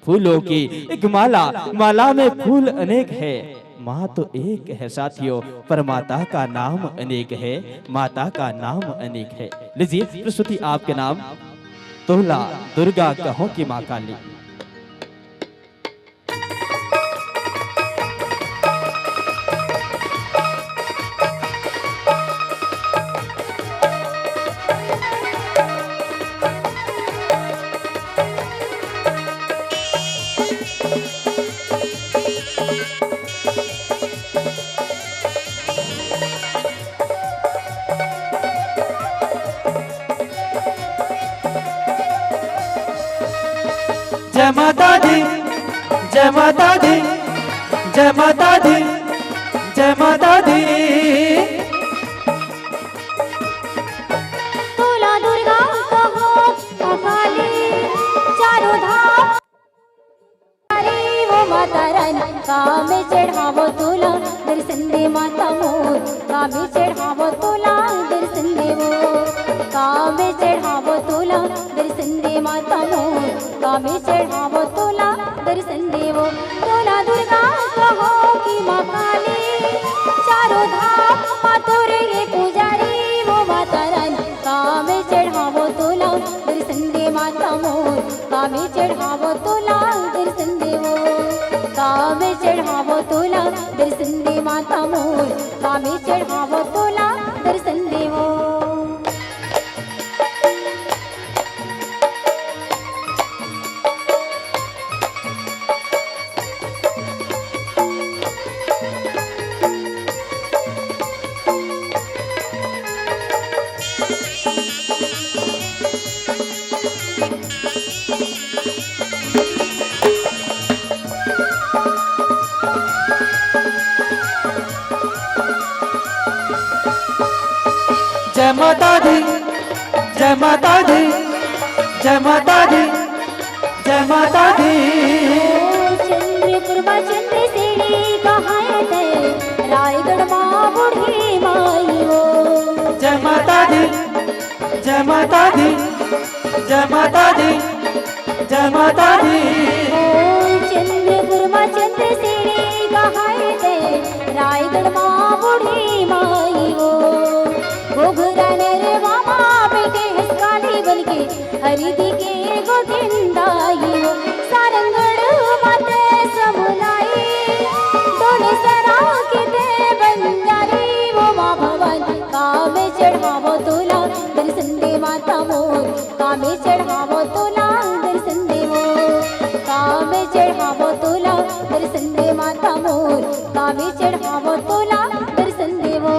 फूलों की एक माला, माला में फूल अनेक है, माँ तो एक है साथियों, पर माता का नाम अनेक है, माता का नाम अनेक है। लीजिए प्रस्तुति आपके नाम, तोला दुर्गा कहो की माँ काली। जय माता दी, जय माता दी, जय माता दी, जय माता दी। तोला दुर्गा कहो काली, चारों धाम वो माता रानी। कामे चढ़ावो तोला दर्शन दे माता मोर, कामे चढ़ावो तोला दर्शन दे वो, कामे चढ़ावो तोला दर्शन दे माता मोर, कामे चढ़ावो तोला दर्शन दे वो। तोला दुर्गा कहो की माँ काली, चारों धाम माँ तोरे पुजारी वो माता रानी। कामे चढ़ावो तोला दर्शन दे माता मोर, कामे चढ़ावो तोला दर्शन दे वो, कामे चढ़ावो तोला दर्शन दे माता मोर, कामे चढ़ावो तोला दर्शन दे वो। जय माता दी, जय माता दी, जय माता दी, जय माता दी। चंद्रपुर चंद्र सेड़ी कहाँ थे, रायगढ़ माँ बूढ़ी माई हो। जय माता दी, जय माता दी, जय माता दी, जय माता दी। चंद्रपुर चंद्र सेड़ी कहाँ थे, रायगढ़ माँ बूढ़ी माई हो। घोघरा नर मामा बेटे हंसकाली बनके, हरिदी के गोविंदाई हो। सारंगढ़ माते समुलाई, दोनों सरा के ते बंजारी वो माँ भवानी। कामे चढ़ावो तोला दर्शन दे माता मोर, कामे चढ़ावो तोला दर्शन दे वो, कामे चढ़ावो तोला दर्शन दे माता मोर, कामे चढ़ावो तोला दर्शन दे वो।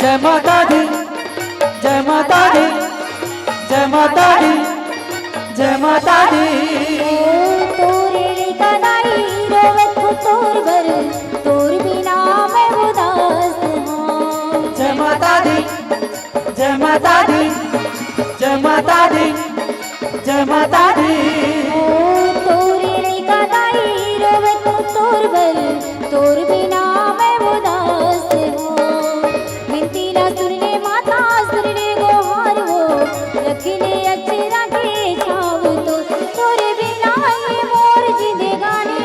जय माता दी, जय माता दी, जय माता दी, जय माता दी। तोरे कदाई रोवत तोर बर, तोर बिना मैं उदास हाँ। जय माता दी, जय माता दी, जय माता दी, जय माता दी। तोरे कदाई रोवत तोर बर, तोर बिना मैं उदास हाँ। विनती ला सुनले माता सुनले गोहार हो, रखले अचरा के छाव तो, तोरे बिना ये मोर जिंदगानी,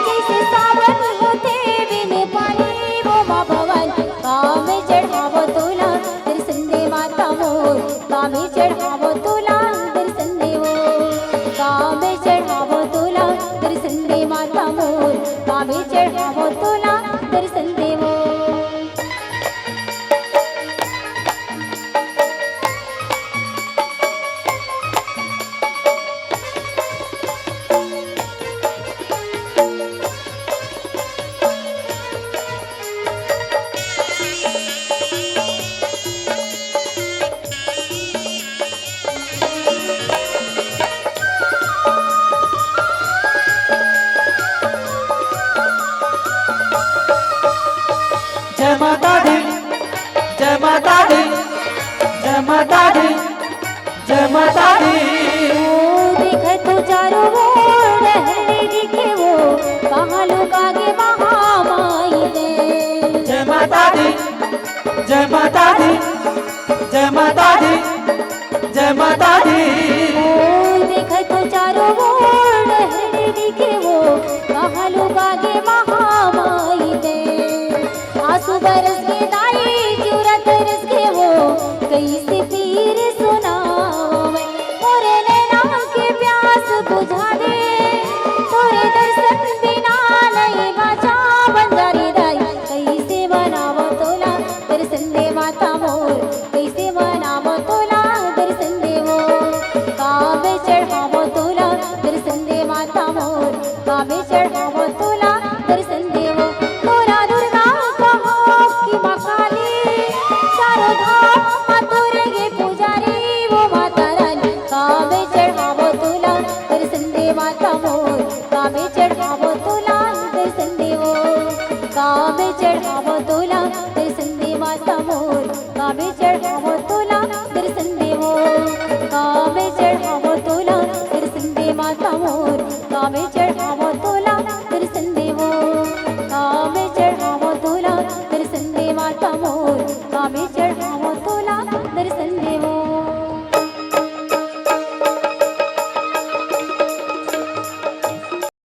जैसे सावन होते बिन पानी वो माँ भवानी। कामे चढ़ावो तोला दर्शन दे माता मोर, कामे चढ़ावो तोला दर्शन दे वो, कामे चढ़ावो तोला दर्शन दे माता मोर, कामे चढ़ावो तोला दर्शन दे वो। जय माता दी जय माता दी जय माता दी जय माता दी देख तू चारों ओर रहने दिखे वो कहाँ लोग आगे महामाई दे जय माता दी जय माता दी जय माता दी जय माता दी देख तू चारों ओर रहने दिखे वो कहाँ लोग आगे महामाई दे आंसू बरस के दाई चूरा तरस के वो कैसे पीर सुनाओ मैं मोरे नैना के प्यास बुझा दे तोरे दर्शन बिना नहीं बचा बंजारी दाई कैसे बनावो तोला दर्शन दे माता मोर कैसे बनावो तोला दर्शन दे वो काबे चढ़ावो तोला दर्शन दे माता मोर काबे चढ़ावो तोला दर्शन दे वो तोरा दुर्गा कहो कि माँ काली चारों धाम तोरे गे पुजारी वो माता रानी काबे चढ़ावो तोला दर्शन दे माता मोर काबे चढ़ावो तोला दर्शन दे वो काबे चढ़ावो तोला दर्शन दे माता मोर काबे चढ़ावो